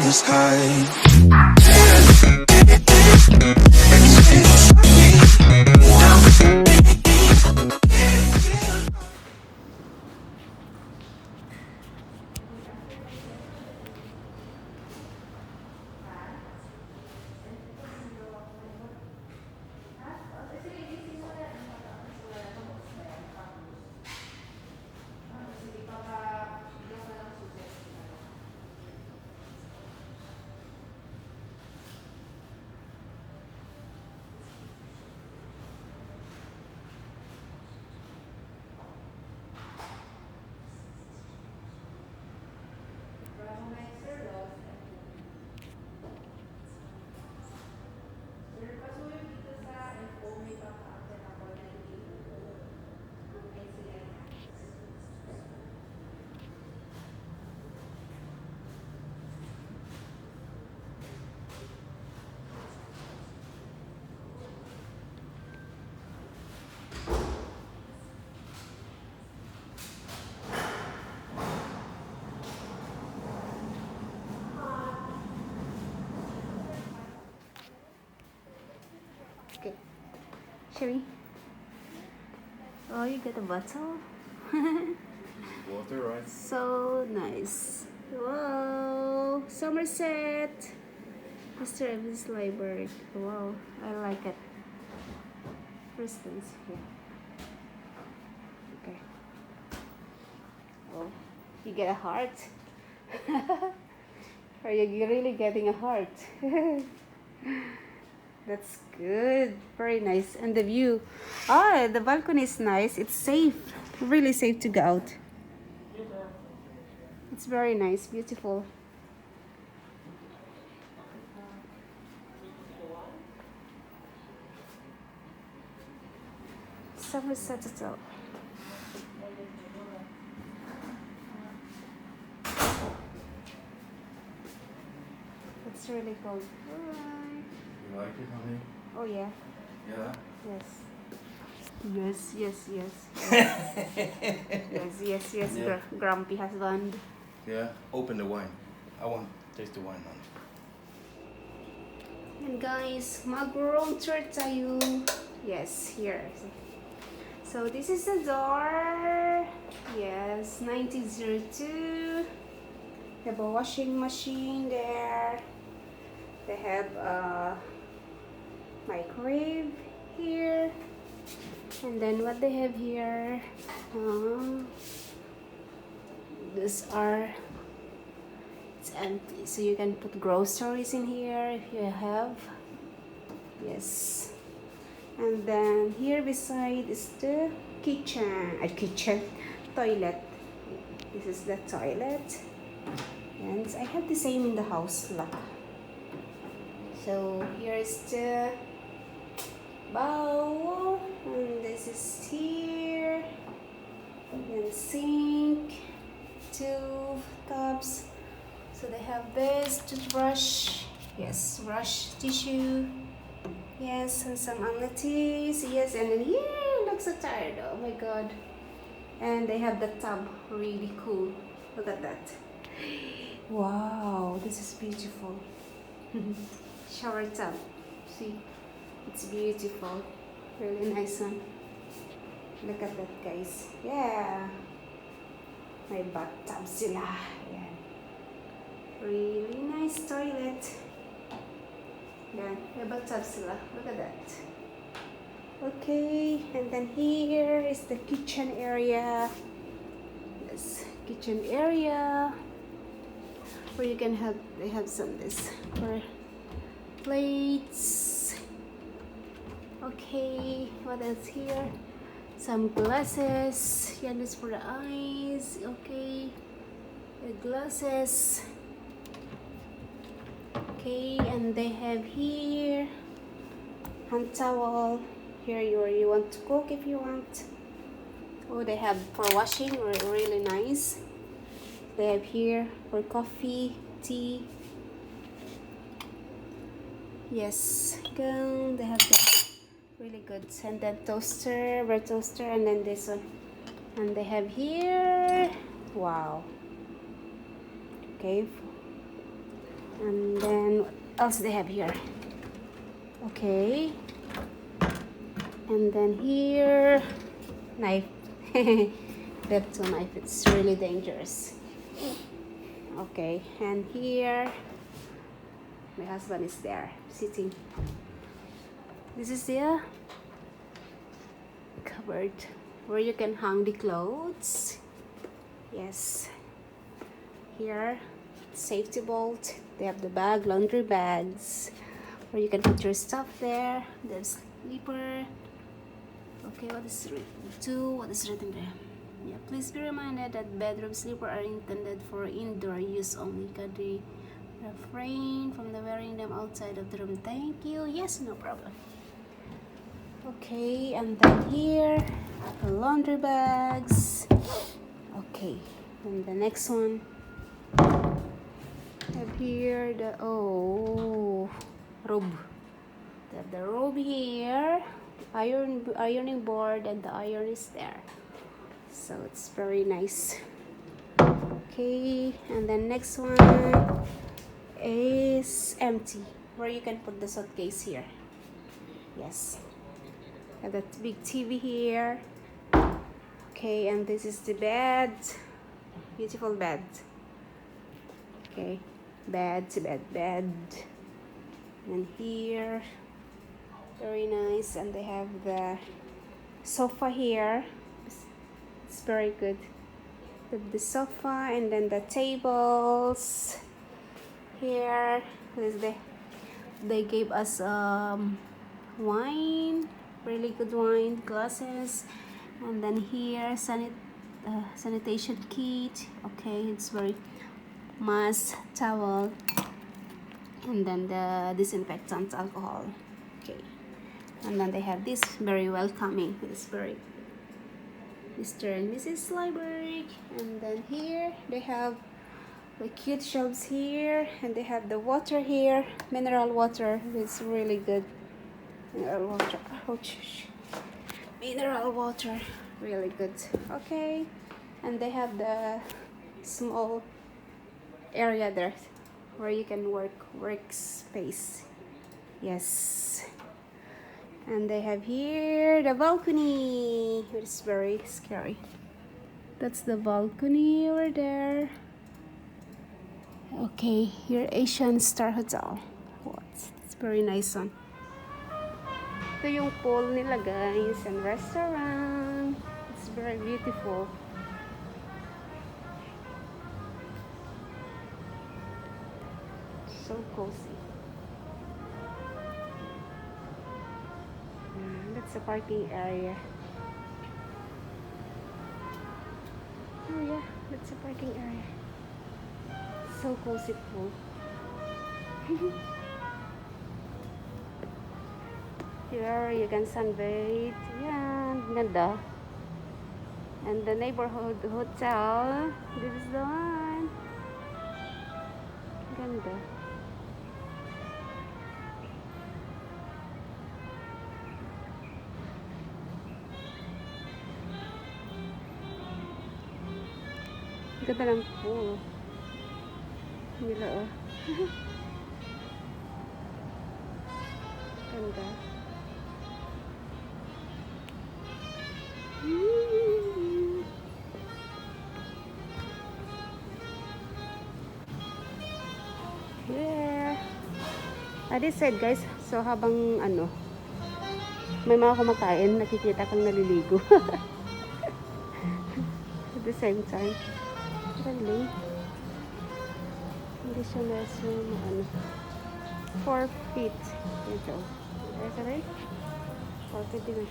the sky. Okay, shall we? Oh, you got a bottle? Water, right? So nice. Wow, Sommerset. Mr. Evans Library. Wow, I like it. First things here. Okay. Oh, you get a heart? Are you really getting a heart? That's good. Very nice. And the view. Ah, the balcony is nice. It's safe. Really safe to go out. It's very nice. Beautiful. Somerset itself. It's really cold. Alright. You like it, honey? Oh yeah. Yeah? Yes. Yes. Yes. Yeah. Grumpy husband. Yeah? Open the wine. I want to taste the wine, man. And guys, mag-room tour tayo. Yes, here. So this is the door. Yes, 1902. They have a washing machine there. They have a microwave here. And then what they have here, these are, it's empty, so you can put groceries in here if you have. Yes. And then here beside is the toilet. This is the toilet. And I have the same in the house, look. So here's the bowl, and this is here, and sink, 2 tubs. So they have this toothbrush, yes, brush, tissue, yes, and some amenities, yes, and then here, look so tired, oh my god. And they have the tub, really cool, look at that. Wow, this is beautiful. Shower tub, see, it's beautiful, really nice one. Look at that, guys. Yeah, may bathtub sila. Yeah. Really nice toilet. Yeah, may bathtub sila. Look at that. Okay, and then here is the kitchen area. Yes, kitchen area where you can have, they have some this for plates. Okay, what else here? Some glasses. Yeah, this for the eyes. Okay, the glasses. Okay, and they have here hand towel. Here you want to cook if you want. Oh, they have for washing, really nice. They have here for coffee, tea. Yes, go. They have that, really good. And then toaster, bread toaster, and then this one. And they have here, wow. Okay, And then what else they have here? Okay. And then here, knife. That's a knife. It's really dangerous. Okay, and here my husband is there sitting. This is the cupboard where you can hang the clothes. Yes. Here, safety bolt. They have the bag, laundry bags, where you can put your stuff there. There's slipper. Okay, what is written? What is written there? Yeah, please be reminded that bedroom slipper are intended for indoor use only. Kindly refrain from wearing them outside of the room. Thank you. Yes, no problem. Okay, and then here, the laundry bags. Okay, and the next one. Have here the robe. They have the robe here, ironing board, and the iron is there. So it's very nice. Okay, and then next one is empty, where you can put the suitcase here. Yes. Have that big TV here. Okay, and this is the bed. Beautiful bed. Okay, bed. And here, very nice. And they have the sofa here. It's very good. The sofa, and then the tables here. They gave us wine, really good wine glasses, and then here sanitation kit. Okay, it's very mask, towel, and then the disinfectant alcohol. Okay, and then they have this very welcoming. It's very Mr. and Mrs. Library. And then here they have the cute shelves here, and they have the water here, mineral water. It's really good. Mineral water. Ouch. Mineral water, really good. Okay, and they have the small area there where you can workspace. Yes. And they have here the balcony. It's very scary. That's the balcony over there. Okay, here Asian Star Hotel. What? It's very nice one. Ito yung pool nila, guys, and restaurant. It's very beautiful. So cozy. That's a parking area. Oh yeah, that's a parking area. So cozy pool. Here you can sunbathe. Yeah, ganda. And the neighborhood hotel. This is the one. Ganda. Ganda ng pool nila, oh. Ganda. Yeah. This side, guys. So habang may mga kumakain, nakikita kang naliligo. At the same time. Really? Hindi siya restroom, 4 feet. Ito. Is that right? 4 feet din.